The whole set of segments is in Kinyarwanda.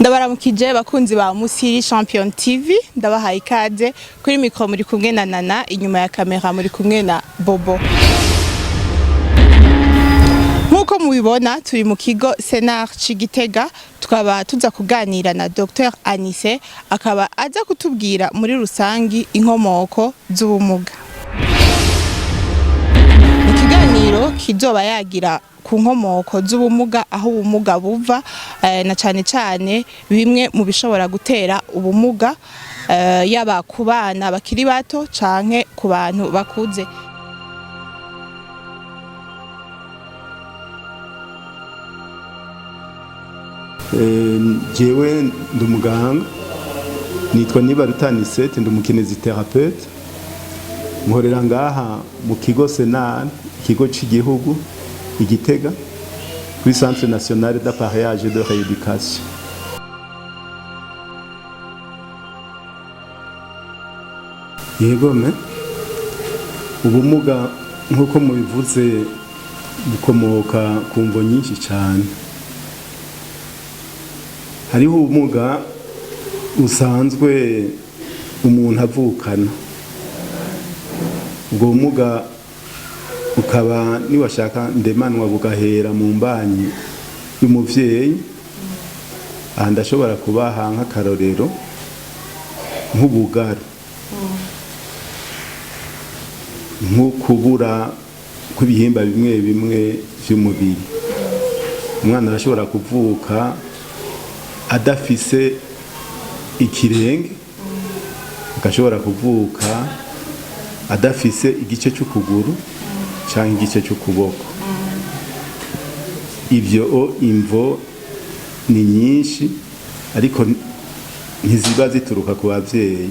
Ndabaramukije bakunzi ba Musiri Champion TV, ndabahaye ikaze kuri mikro muri kumwe na Nana, inyuma ya kamera muri kumwe na Bobo. Nkuko mubibona turi mu kigo Senar Cigitega, tukaba tuza kuganira na Dr Anise, akaba aza kutubwira muri rusangi inkomoko z'ubumuga. Ikiganiro kizoba yagira ku nkomoko z'ubumuga, aho ubumuga buva na cyane bimwe mu bishobora gutera ubumuga, yaba ku bana bakiri bato canke ku bantu bakuze. Jewe ndumuganga nitwa Nibaruta Anise, ndi umukineziterapeute, nkorera ngaha mu kigo Senar, ikigo cy'igihugu Igitega, kuri Centre National d'Appareillage de Rééducation. Yegome ubumuga nkuko mubivuze bukomoka ku mvo nyinshi cyane. Hariho ubumuga usanzwe umuntu avukana, ubwo bumuga ukaba niwashaka ndemanwa bugahera mu mbanyi y'umuvyeyi. Ndashobora kubaha nk'akarorero nk'ubugaro, nko kubura kw'ibihimba bimwe bimwe vy'umubiri. Umwana arashobora kuvuka adafise ikirenge, agashobora kuvuka adafise igice cy'ukuguru cyangwa igice cy'ukuboko. Ibyo imvo ni nyinshi, ariko ntiziba zituruka ku bavyeyi,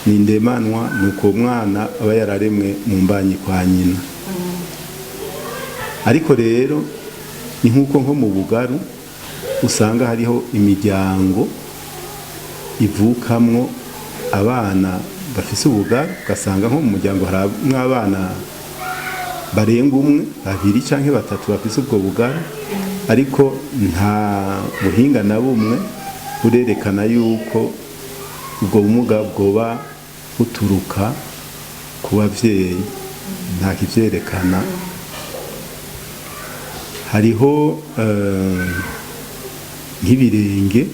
ni ndemanwa, nuko umwana aba yararemwe mu mbanyi kwa nyina. Ariko rero ni nkuko nko mu bugaru usanga hariho imiryango ivukamwo abana bafise ubugaru, ugasanga nko mu muryango harimwo abana barenga umwe, babiri canke batatu bafise ubwo bugaru, ariko nta buhinga na bumwe burerekana yuko ubwo bumuga bwoba buturuka ku bavyeyi, nta kivyerekana. Hariho nk'ibirenge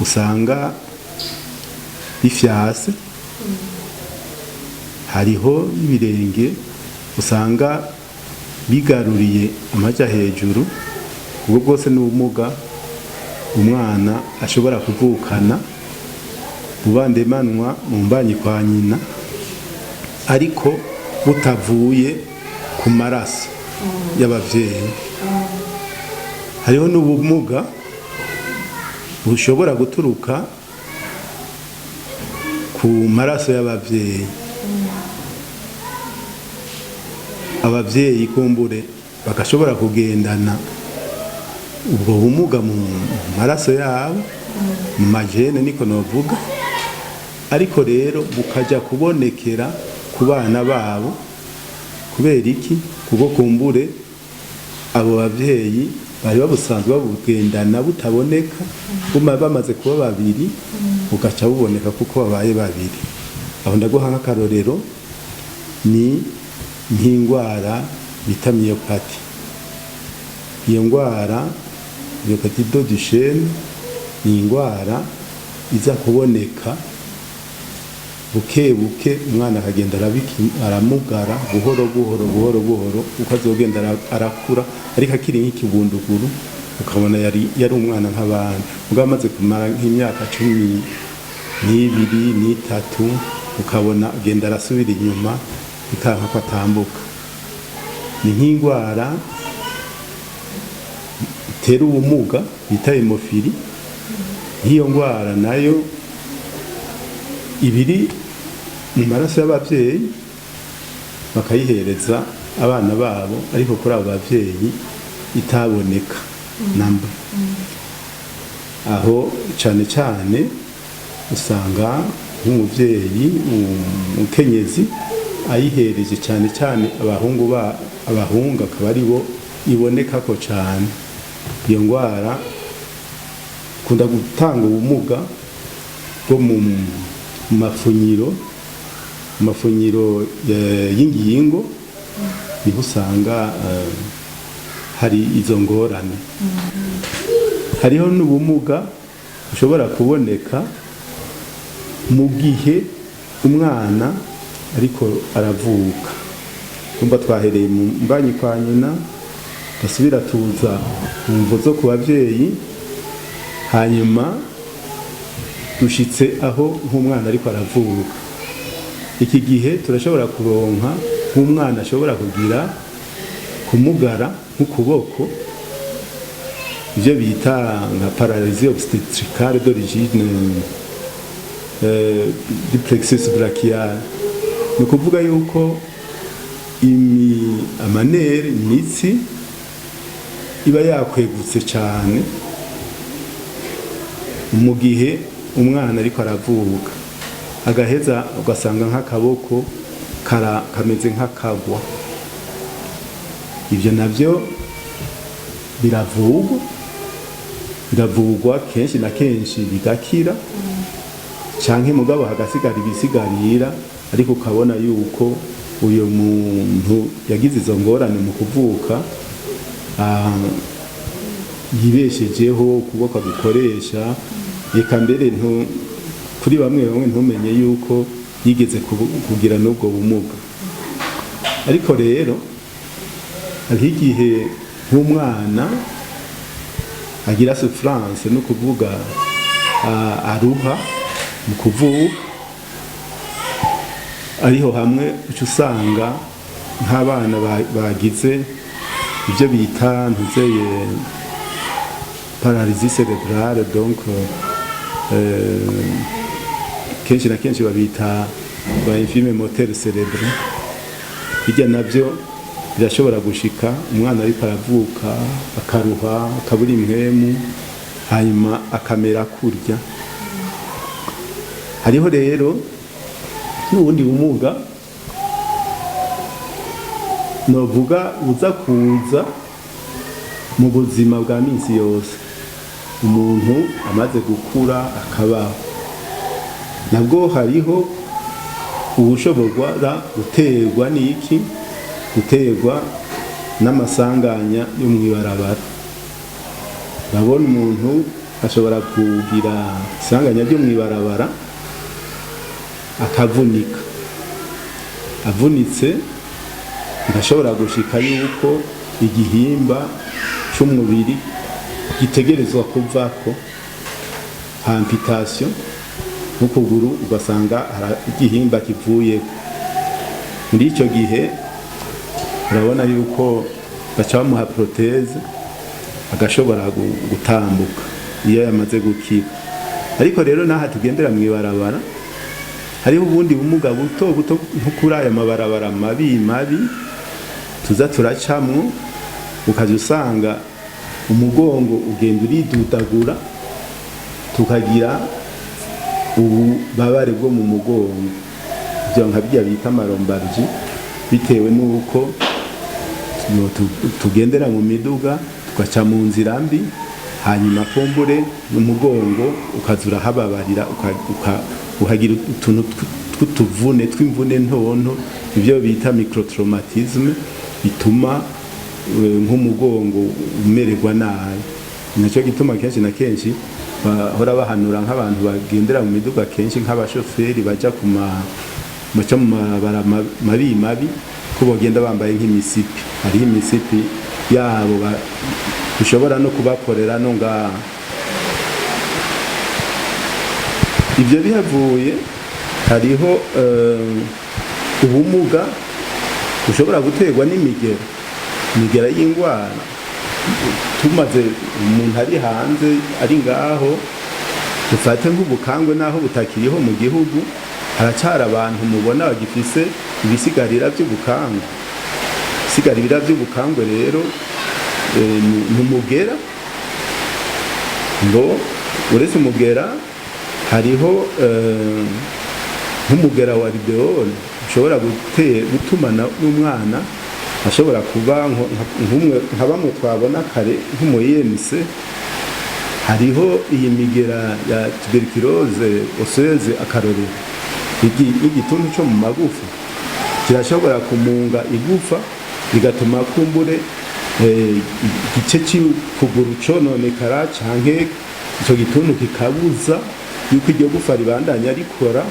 usanga bifyase, hariho ibirenge usanga bigaruriye amaja hejuru. Ubwo bwose n'ubumuga umwana ashobora kuvukana bubandemanwa mu mbanyi kwa nyina, ariko butavuye ku maraso y'abavyeyi. Hariho n'ubumuga bushobora guturuka ku maraso y'abavyeyi. Abavyeyi kumbure bagashobora kugendana ubwo bumuga mu maraso yabo, mu majene niko novuga, ariko rero bukaja kubonekera ku bana babo. Kubera iki? Kuko kumbure abo bavyeyi bari babusanzwe babugendana butaboneka, bamaze kuba babiri bugaca buboneka kuko babaye babiri. Aho ndaguha nk'akarorero ni nk'indwara bita myopathy. Iyo ndwara myopathy do Duchenne ni indwara iza kuboneka buke buke, umwana akagenda aramugara buhoro buhoro uko azogenda arakura, ariko akiri nk'ikibunduguru ukabona yari umwana nk'abandi. Ubwo amaze kumara nk'imyaka 12 n'itatu ukabona agenda arasubira inyuma, bikanka ko atambuka. Ni nk'indwara itera ubumuga bita hemofili. Iyo ndwara nayo ibiri mu maraso y'abavyeyi, bakayihereza abana babo, ariko kuri abo bavyeyi itaboneka namba. Aho cyane usanga nk'umuvyeyi umukenyezi ayihereje cyane abahungu akaba ari bo iboneka ko cyane. Iyo ndwara kunda gutanga ubumuga bwo mu mafunyiro y'ingingo, niho usanga hari izo ngorane. Hariho n'ubumuga bushobora kuboneka mu gihe umwana ariko aravuka. Kumva twahereye mu mbanyi kwa nyina, gasubira tuza mu mvo zo ku bavyeyi, hanyuma dushitse aho nk'umwana ariko aravuka. Iki gihe turashobora kuronka nk'umwana ashobora kugira kumugara nk'ukuboko, ivyo bita nka paralysie obstétricale d'origine du plexus brachial. Ni ukuvuga yuko amanere, imitsi iba yakwegutse cyane mu gihe umwana ariko aravuka, agaheza ugasanga nk'akaboko kameze nk'akagwa. Ibyo nabyo biravugwa kenshi na kenshi bigakira, canke mugabo hagasigara ibisigarira, ariko ukabona yuko uyo muntu yagize izo ngorane mu kuvuka yibeshejeho ukuboko gukoresha, reka mbere kuri bamwe ntumenye yuko yigeze kugira n'ubwo bumuga. Ariko rero hariho igihe nk'umwana agira souffrance, no kuvuga aruha mu kuvuka, ariho hamwe uca usanga nk'abana bagize ibyo bita paralysie cérébrale, donc kenshi na kenshi babita ba infime moteur cérébrale. Bijya nabyo birashobora gushika umwana ariko aravuka akaruha, akabura impwemu, hanyuma akamera kurya. Hariho rero n'ubundi bumuga novuga uza kuza mu buzima bwa minsi yose, umuntu amaze gukura akabaho. Nabwo hariho ubushoborwa guterwa n'iki, guterwa n'amasanganya yo mw'ibarabara. Urabona umuntu ashobora kugira isanganya ryo mw'ibarabara akavunika, avunitse birashobora gushika yuko igihimba c'umubiri gitegerezwa kuvako, amputation nk'ukuguru ugasanga igihimba kivuye. Muri icyo gihe urabona yuko baca bamuha proteze agashobora gutambuka iyo yamaze gukira. Ariko rero naha tugendera mw'ibarabara hariho ubundi bumuga buto nko kuri aya mabarabara mabi tuza turacamwo, ukaza usanga umugongo ugenda uridudagura, tukagira ububabare bwo mu mugongo, ibyo nka bya bita marombarji, bitewe n'uko tugendera mu miduga tugaca mu nzira mbi, hanyuma kumbure n'umugongo ukazura hababarira, ukagira utuntu tw'imvune ntonto, ibyo bita microtraumatisme, bituma nk'umugongo umererwa nabi. Nacyo gituma kenshi na kenshi bahora bahanura nk'abantu bagendera mu miduga, kenshi nk'abashoferi baca mu mabara mabi ko bagenda bambaye nk'imisipi. Hariho imisipi yabo ushobora no kubakorera no ngaha. Ibyo bihavuye hariho ubumuga ushobora guterwa n'imigera y'indwara. Tumaze umuntu ari hanze ari ngaho, dufate nk'ubukangwe naho butakiriho mu gihugu, haracara abantu mubona bagifise ibisigarira by'ubukangwe. Ibisigarira by'ubukangwe rero n'umugera, ngo uretse umugera hariho nk'umugera wa ribeole ushobora gutuma n'umwana ashobora kuba nka bamwe twabona kare nk'umuyense, hariho iyi migera ya tuberculose osseuse akarorero, igituntu cyo mu magufa kirashobora kumunga igufa bigatuma kumbure igice cy'ukuguru cononekara canke icyo gituntu kikabuza yuko iryo gufa ribandanya rikura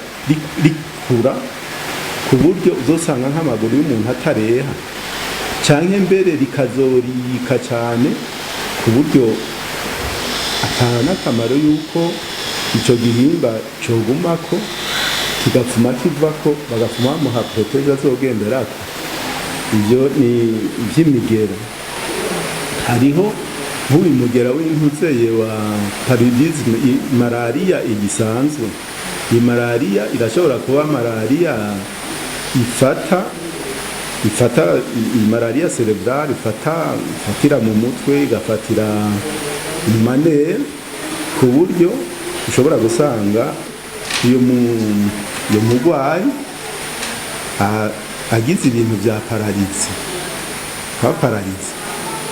ku buryo uzosanga nk'amaguru y'umuntu atareha canke mbere rikazorika cyane ku buryo atana akamaro yuko icyo gihimba cogumako kigapfuma kivako bagapfuma bamuha proteze azogenderako. Ibyo ni iby'imigera. Hariho nk'uyu mugera w'intuzeye wa paludisme, malaria igisanzwe. Iyi malaria irashobora kuba malaria ifata malaria cerebrale, ifatira mu mutwe, igafatira mu manere, ku buryo ushobora gusanga iyo murwayi agize ibintu bya pararize,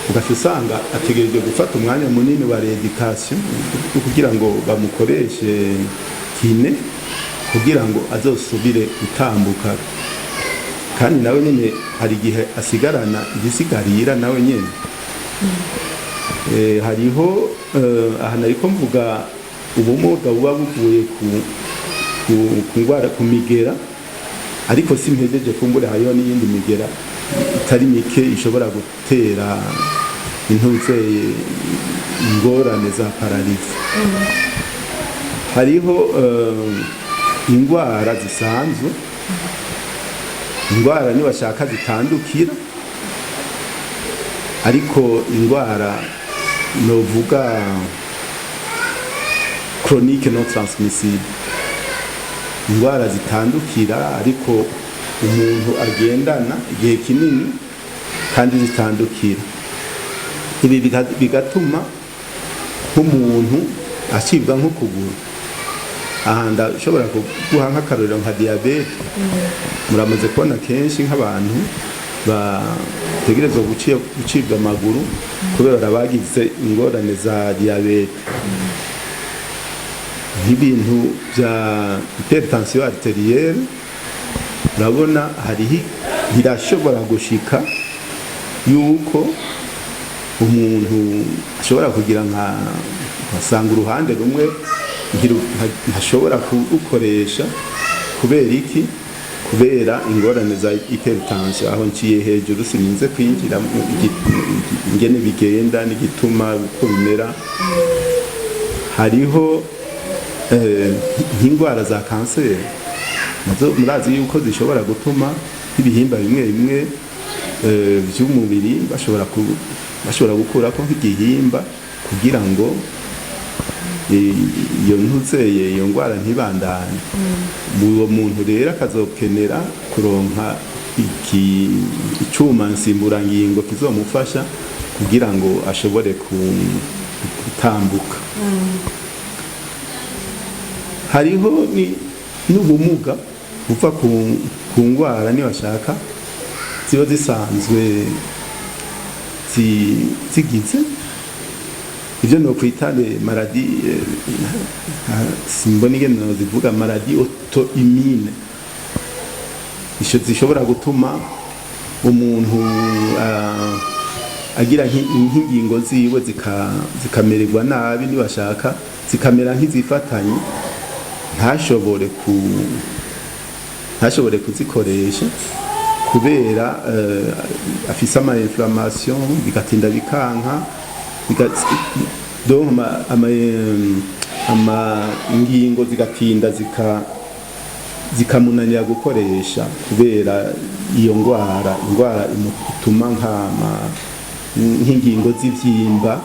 ugaca usanga ategereje gufata umwanya munini wa redikasiyo kugira ngo bamukoreshe kine kugira ngo azosubire gutambuka, kandi nawe nyine hari igihe asigarana igisigarira nawe nyine. Hariho aha nariko mvuga ubumuga buba buvuye ku ndwara, ku migera, ariko simpejeje kumbure hariho n'iyindi migera itari mike ishobora gutera ingorane za pararize. Hariho indwara zisanzwe, indwara nibashaka zitandukira, ariko indwara novuga chronique non transmissible, indwara zitandukira ariko umuntu agendana igihe kinini kandi zitandukira. Ibi bigatuma nk'umuntu acibwa nk'ukuguru. Aha ndashobora kuguha nk'akarorero nka diyabete. Muramaze kubona kenshi nk'abantu bategerezwa gucibwa amaguru kubera bagize ingorane za diyabete, nk'ibintu bya hypertension arterielle. Urabona birashobora gushika yuko umuntu ashobora kugira nkasanga uruhande rumwe ntashobora kurukoresha. Kubera iki? Kubera ingorane za hypertension. Aho nciye hejuru sininze kwinjira ingene bigenda n'igituma uko bimera. Hariho nk'indwara za kanseri, nazo murazi yuko zishobora gutuma ibihimba bimwe bimwe by'umubiri bashobora gukurako nk'igihimba kugira ngo iyo ndwara ntibandane. Uwo muntu rero akazokenera kuronka icyuma nsimburangingo kizomufasha kugira ngo ashobore gutambuka. Hariho n'ubumuga buva ku ndwara nibashaka ziba zisanzwe zigize ibyo no kwita maladie, simbona ingene zivuga maladie auto-immune. Zishobora gutuma umuntu agira nk'ingingo ziwe zikamererwa nabi, nibashaka zikamera nk'izifatanye, ntashobore kuzikoresha kubera afise ama inflammation, bigatinda bikanka, ingingo zigatinda zikamunanira gukoresha kubera iyo ndwara ituma nk'ingingo z'ivyimba.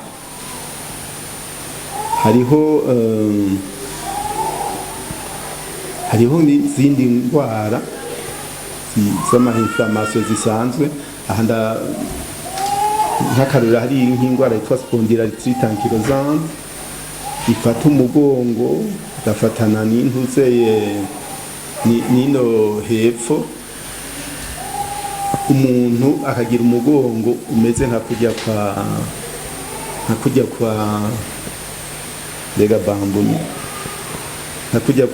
Hariho n'izindi ndwara z'ama-inflammation zisanzwe. Aha nk'akarorero hari nk'indwara yitwa spondylarthrite ankylosante ifata umugongo, igafatana n'ino hepfo, umuntu akagira umugongo umeze nka kujya mbega bambuni nka kujya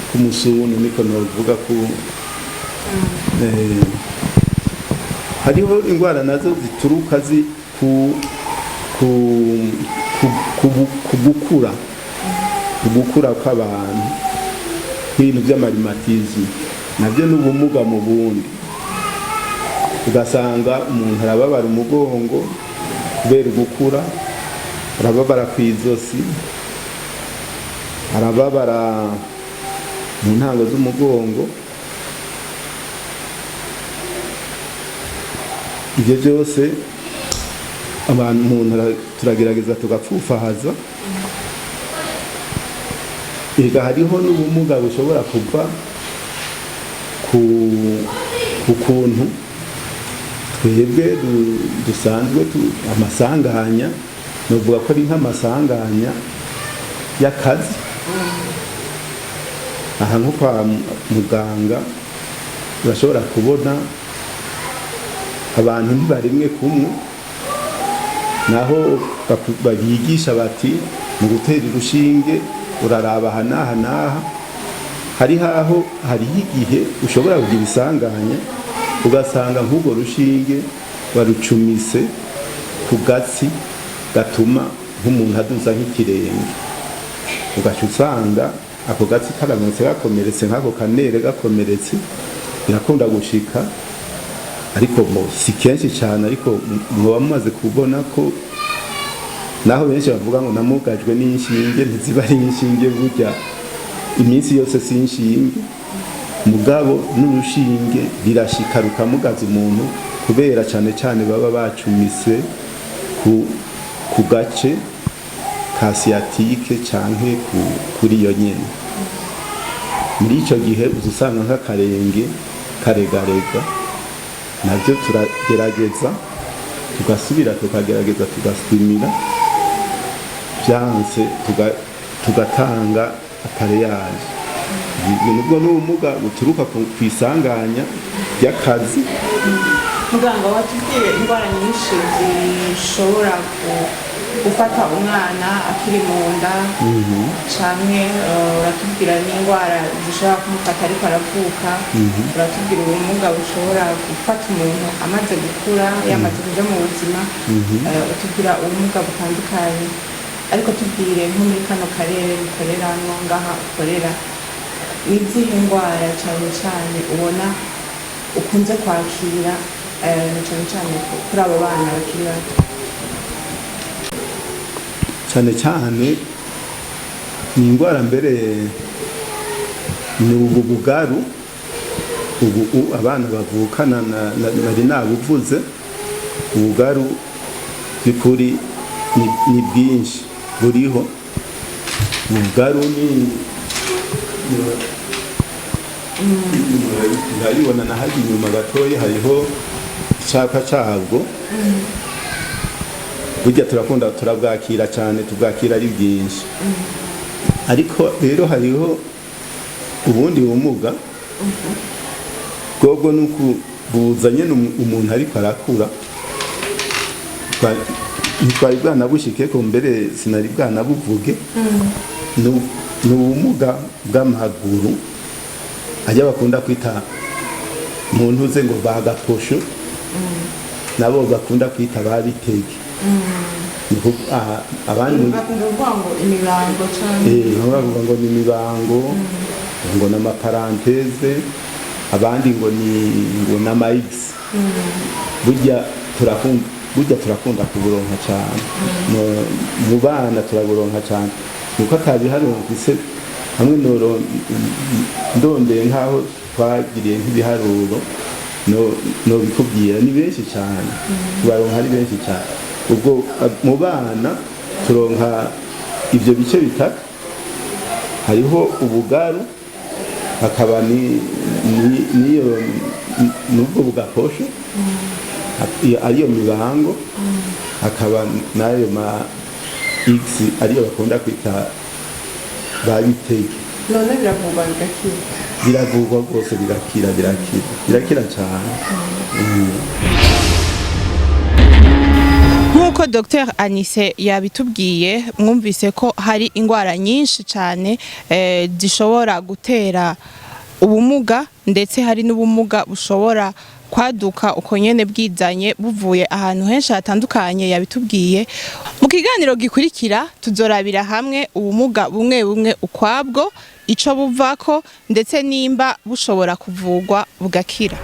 k'umusunu niko novuga ko hariho indwara nazo zituruka gukura kw'abantu nk'ibintu by'amarimatizme nabyo n'ubumuga mu bundi ugasanga umuntu arababara umugongo kubera gukura, arababara ku izosi, arababara mu ntango z'umugongo. Ibyo byose umuntu turagerageza tugapfufahaza. Ega hariho n'ubumuga bushobora kuva ku kuntu twebwe dusanzwe amasanganya, novuga ko ari nk'amasanganya y'akazi. Aha nko kwa muganga urashobora kubona abantu ntibarimwe kumwe, naho babigisha bati mu gutera urushinge uraraba aha n'aha n'aha. Hariho igihe ushobora kugira isanganya ugasanga nk'urwo rushinge barucumise ku gatsi gatuma nk'umuntu aduza nk'ikirenge, ugaca usanga ako gatsi karamutse gakomeretse, nk'ako kanere gakomeretse. Birakunda gushika, ariko si kenshi cyane, ariko muba mumaze kubona ko naho benshi bavuga ngo namugajwe n'inshinge, ntiziba ari inshinge, burya iminsi yose si inshinge, mugabo n'urushinge birashika rukamugaza umuntu kubera cyane cyane baba bacumise ku gace ka sciatique canke kuri iyo nyene. Muri ico gihe uzusanga nk'akarenge karegarega, nabyo turagerageza tugasubira tukagerageza tugasimira, byanse tugatanga apareyaje. Nubwo n'ubumuga buturuka ku isanganya ry'akazi. Muganga, watubwiye indwara nyinshi zishobora gufata umwana akiri mu nda, canke uratubwira n'indwara zishobora kumufata ariko aravuka, uratubwira ubumuga bushobora gufata umuntu amaze gukura, yamaze kuja mu buzima, utubwira ubumuga butandukanye. Ariko tubwire nko muri kano karere ukoreramwo, ngaha ukorera, ni izihe ndwara cyane cyane ubona ukunze kwakira cyane cyane kuri abo bana bakiri bato? Cyane cyane ni indwara mbere ni ubugaru. Ubu abana bavukana nari nabuvuze, ubugaru by'ukuri ni bwinshi buriho. Ubugaru urabibona na hajya inyuma gatoya hariho icyapa cyabwo. Burya turabwakira cyane, tubwakira ari bwinshi. Ariko rero hariho ubundi bumuga bwobwo nuko buzanye umuntu ariko arakura, ntitwari bwanabushike ko mbere sinari bwanabuvuge. Ni ubumuga bw'amaguru, ajya bakunda kwita mu ntuze ngo bagaposho, nabo bakunda kwita babitege. Abandi bavuga ngo imibango cyane, bavuga ngo ni imibango, ngo n'amaparanteze, abandi ngo n'amaigisi. Burya turakunda kuburonka cyane mu bana, turaburonka cyane nuko atabiharumvise hamwe ndondeye nk'aho twagiriye nk'ibiharuro no bikubwira ni benshi cyane, tubaronka ari benshi cyane. Ubwo mu bana turonka ibyo bice bitatu, hariho ubugaru, hakaba n'iyo n'ubwo bugaposho, ariyo mibango, hakaba n'ayo ma X ariyo bakunda kwita babitege. none biravugwa bigakira? Biravugwa rwose, birakira cyane. nk'uko Dr Anise yabitubwiye mwumvise ko hari ingwara nyinshi cyane zishobora gutera ubumuga ndetse hari n'ubumuga bushobora kwaduka uko nyene bwizanye buvuye ahantu henshi hatandukanye yabitubwiye. Mu kiganiro gikurikira tuzorabira hamwe ubumuga bumwe bumwe ukwabwo, ico buvako ndetse nimba bushobora kuvugwa bugakira.